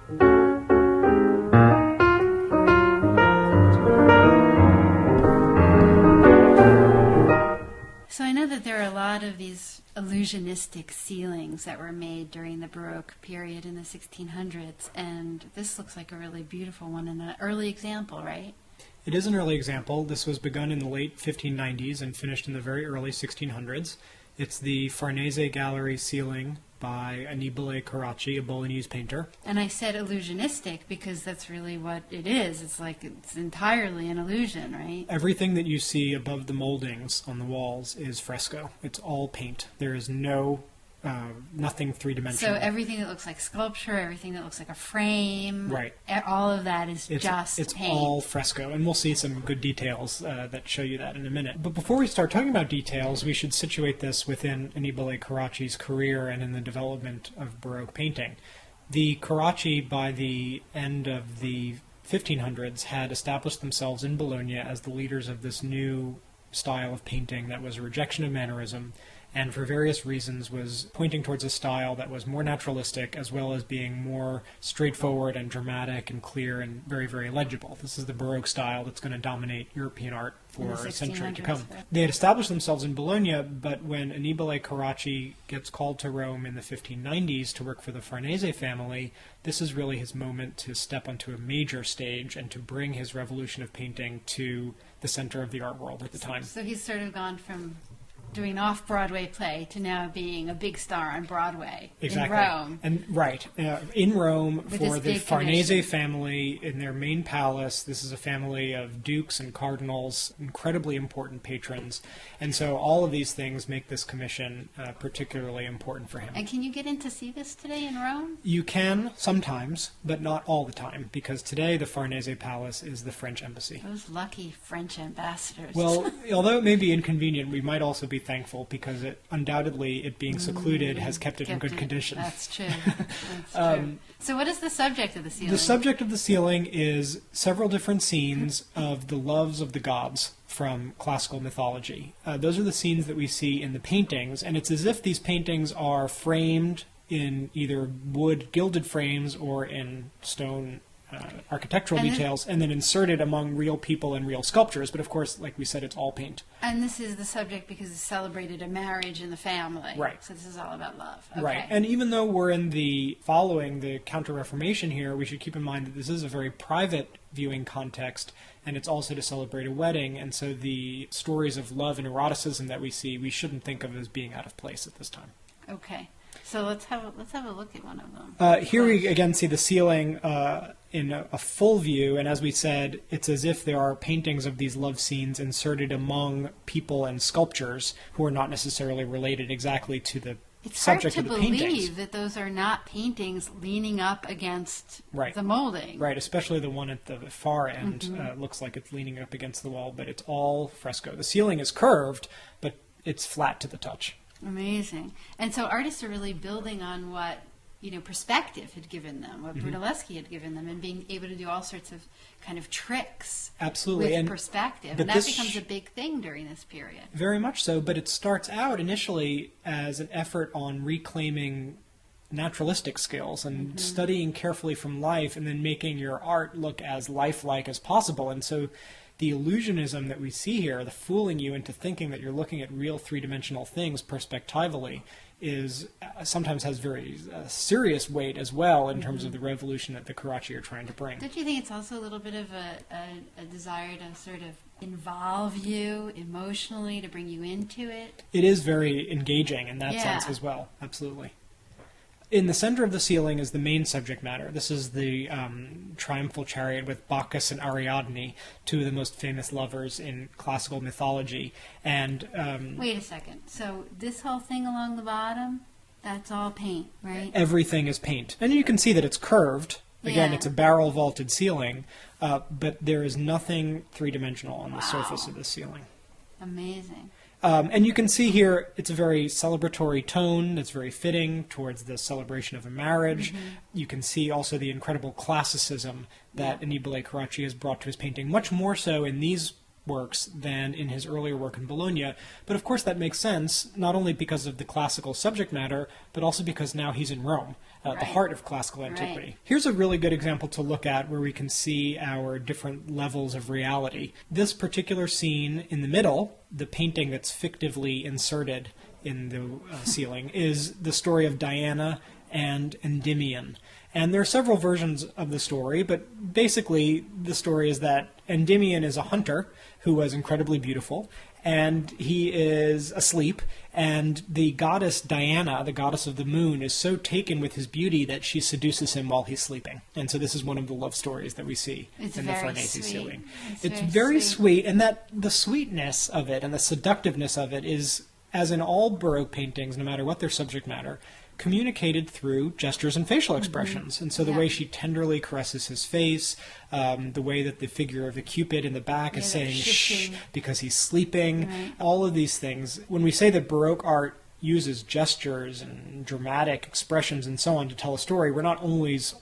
So I know that there are a lot of these illusionistic ceilings that were made during the Baroque period in the 1600s, and this looks like a really beautiful one and an early example, right? It is an early example. This was begun in the late 1590s and finished in the very early 1600s. It's the Farnese Gallery ceiling by Annibale Carracci, a Bolognese painter. And I said illusionistic because that's really what it is. It's like it's entirely an illusion, right? Everything that you see above the moldings on the walls is fresco. It's all paint. There is nothing three-dimensional. So everything that looks like sculpture, everything that looks like a frame, right? All of that is just it's paint. all fresco, and we'll see some good details that show you that in a minute. But before we start talking about details, we should situate this within Annibale Carracci's career and in the development of Baroque painting. The Carracci, by the end of the 1500s, had established themselves in Bologna as the leaders of this new style of painting that was a rejection of mannerism, and for various reasons was pointing towards a style that was more naturalistic as well as being more straightforward and dramatic and clear and very, very legible. This is the Baroque style that's going to dominate European art for a century to come. Right? They had established themselves in Bologna, but when Annibale Carracci gets called to Rome in the 1590s to work for the Farnese family, this is really his moment to step onto a major stage and to bring his revolution of painting to the center of the art world at the time. So he's sort of gone from doing off-Broadway play to now being a big star on Broadway in Rome. And in Rome for the Farnese family in their main palace. This is a family of dukes and cardinals, incredibly important patrons. And so all of these things make this commission particularly important for him. And can you get in to see this today in Rome? You can sometimes, but not all the time, because today the Farnese Palace is the French embassy. Those lucky French ambassadors. Well, although it may be inconvenient, we might also be thankful because undoubtedly it being secluded has kept it in good condition. That's true. That's true. So what is the subject of the ceiling? The subject of the ceiling is several different scenes of the loves of the gods from classical mythology. Those are the scenes that we see in the paintings, and it's as if these paintings are framed in either wood gilded frames or in stone architectural details, and then inserted among real people and real sculptures. But of course, like we said, it's all paint. And this is the subject because it celebrated a marriage in the family. Right. So this is all about love. Okay. Right. And even though we're following the Counter-Reformation here, we should keep in mind that this is a very private viewing context, and it's also to celebrate a wedding. And so the stories of love and eroticism that we see, we shouldn't think of as being out of place at this time. Okay. So let's have a look at one of them. Here we again see the ceiling in a full view, and as we said, it's as if there are paintings of these love scenes inserted among people and sculptures who are not necessarily related exactly to the subject of the paintings. It's hard to believe that those are not paintings leaning up against the molding. Right, especially the one at the far end looks like it's leaning up against the wall, but it's all fresco. The ceiling is curved, but it's flat to the touch. Amazing. And so artists are really building on what perspective had given them, what Brunelleschi had given them, and being able to do all sorts of kind of tricks with perspective. And that becomes a big thing during this period. Very much so, but it starts out initially as an effort on reclaiming naturalistic skills and studying carefully from life and then making your art look as lifelike as possible. And so the illusionism that we see here, the fooling you into thinking that you're looking at real three-dimensional things perspectively, sometimes has very serious weight as well in terms of the revolution that the Carracci are trying to bring. Don't you think it's also a little bit of a desire to sort of involve you emotionally, to bring you into it? It is very engaging in that sense as well, absolutely. In the center of the ceiling is the main subject matter. This is the triumphal chariot with Bacchus and Ariadne, two of the most famous lovers in classical mythology. And wait a second. So this whole thing along the bottom, that's all paint, right? Everything is paint. And you can see that it's curved. Again, it's a barrel vaulted ceiling, but there is nothing three-dimensional on the surface of the ceiling. Amazing. And you can see here it's a very celebratory tone that's very fitting towards the celebration of a marriage. You can see also the incredible classicism that Annibale Carracci has brought to his painting, much more so in these works than in his earlier work in Bologna. But of course that makes sense, not only because of the classical subject matter, but also because now he's in Rome, the heart of classical antiquity. Right. Here's a really good example to look at where we can see our different levels of reality. This particular scene in the middle, the painting that's fictively inserted in the ceiling, is the story of Diana and Endymion. And there are several versions of the story, but basically the story is that Endymion is a hunter who was incredibly beautiful, and he is asleep, and the goddess Diana, the goddess of the moon, is so taken with his beauty that she seduces him while he's sleeping. And so this is one of the love stories that we see in the Farnese ceiling. It's very sweet, and that the sweetness of it and the seductiveness of it is, as in all Baroque paintings, no matter what their subject matter, communicated through gestures and facial expressions. And so the way she tenderly caresses his face, the way that the figure of the Cupid in the back is saying shh because he's sleeping, all of these things. When we say that Baroque art uses gestures and dramatic expressions and so on to tell a story, we're not always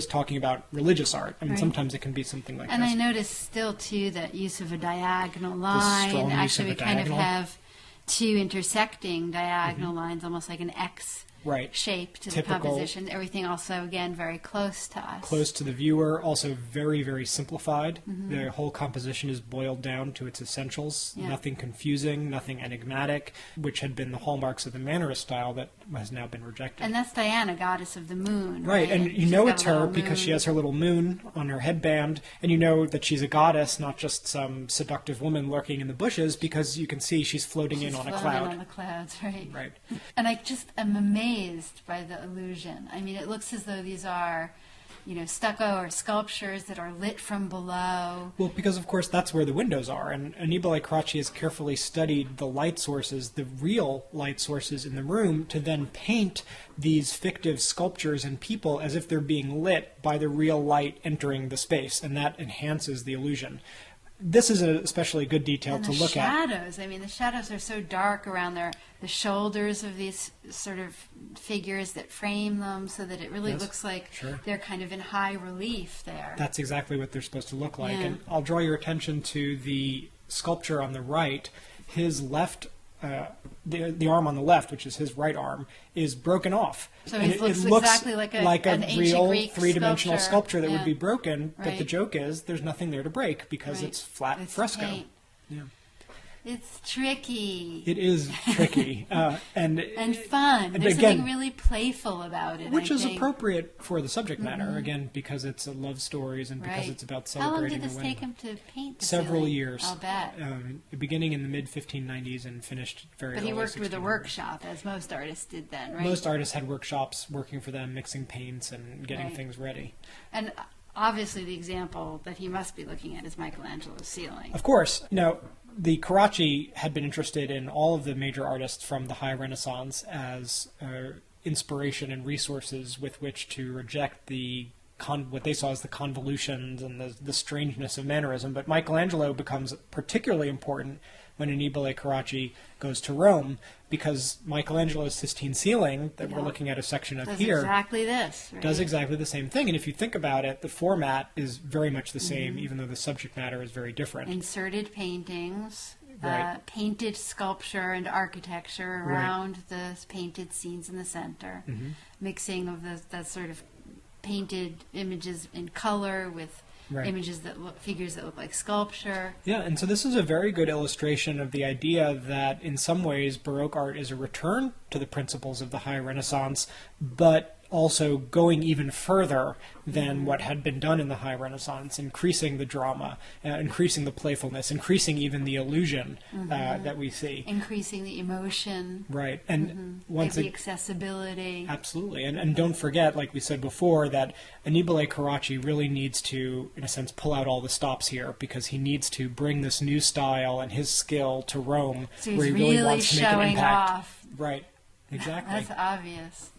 talking about religious art. I mean, sometimes it can be something like and this. I noticed still, too, that use of a diagonal line. Actually, we kind of have two intersecting diagonal lines, almost like an X shape to the composition. Everything also, again, very close to us. Close to the viewer, also very, very simplified. The whole composition is boiled down to its essentials. Nothing confusing, nothing enigmatic, which had been the hallmarks of the Mannerist style that has now been rejected. And that's Diana, goddess of the moon. Right, and you know it's her because she has her little moon on her headband, and you know that she's a goddess, not just some seductive woman lurking in the bushes, because you can see she's floating in on a cloud. On the clouds, right. Right. And I just am amazed by the illusion. I mean, it looks as though these are, stucco or sculptures that are lit from below. Well, because of course that's where the windows are, and Annibale Carracci has carefully studied the light sources, the real light sources in the room, to then paint these fictive sculptures and people as if they're being lit by the real light entering the space, and that enhances the illusion. This is an especially good detail to look at. And the shadows. I mean, the shadows are so dark around the shoulders of these sort of figures that frame them, so that it really looks like they're kind of in high relief there. That's exactly what they're supposed to look like. And I'll draw your attention to the sculpture on the right. His left, the arm on the left, which is his right arm, is broken off. So it looks exactly like a real Greek three-dimensional sculpture that would be broken, Right. but the joke is there's nothing there to break because it's flat fresco. Paint. Yeah. It's tricky. It is tricky. and fun. And There's again, something really playful about it. Which I is think. Appropriate for the subject matter, again, because it's a love stories and because it's about celebrating the How long did this take him to paint the Several ceiling? years. I'll bet. Beginning in the mid-1590s and finished very early. But he worked with a 1600s. workshop, as most artists did then, right? Most artists had workshops working for them, mixing paints and getting things ready. And obviously the example that he must be looking at is Michelangelo's ceiling. Of course. Now, the Carracci had been interested in all of the major artists from the High Renaissance as inspiration and resources with which to reject what they saw as the convolutions and the strangeness of Mannerism. But Michelangelo becomes particularly important when Annibale Carracci goes to Rome, because Michelangelo's Sistine ceiling that we're looking at a section of here does exactly the same thing. And if you think about it, the format is very much the same, even though the subject matter is very different. Inserted paintings, painted sculpture and architecture around the painted scenes in the center, mixing of the sort of painted images in color with images that figures that look like sculpture. Yeah, and so this is a very good illustration of the idea that in some ways Baroque art is a return to the principles of the High Renaissance, but also going even further than what had been done in the High Renaissance, increasing the drama, increasing the playfulness, increasing even the illusion that we see. Increasing the emotion. Right. And once the accessibility. Absolutely. And don't forget, like we said before, that Annibale Carracci really needs to, in a sense, pull out all the stops here, because he needs to bring this new style and his skill to Rome, so where he really wants to make an impact. Off. Right. Exactly. That's obvious.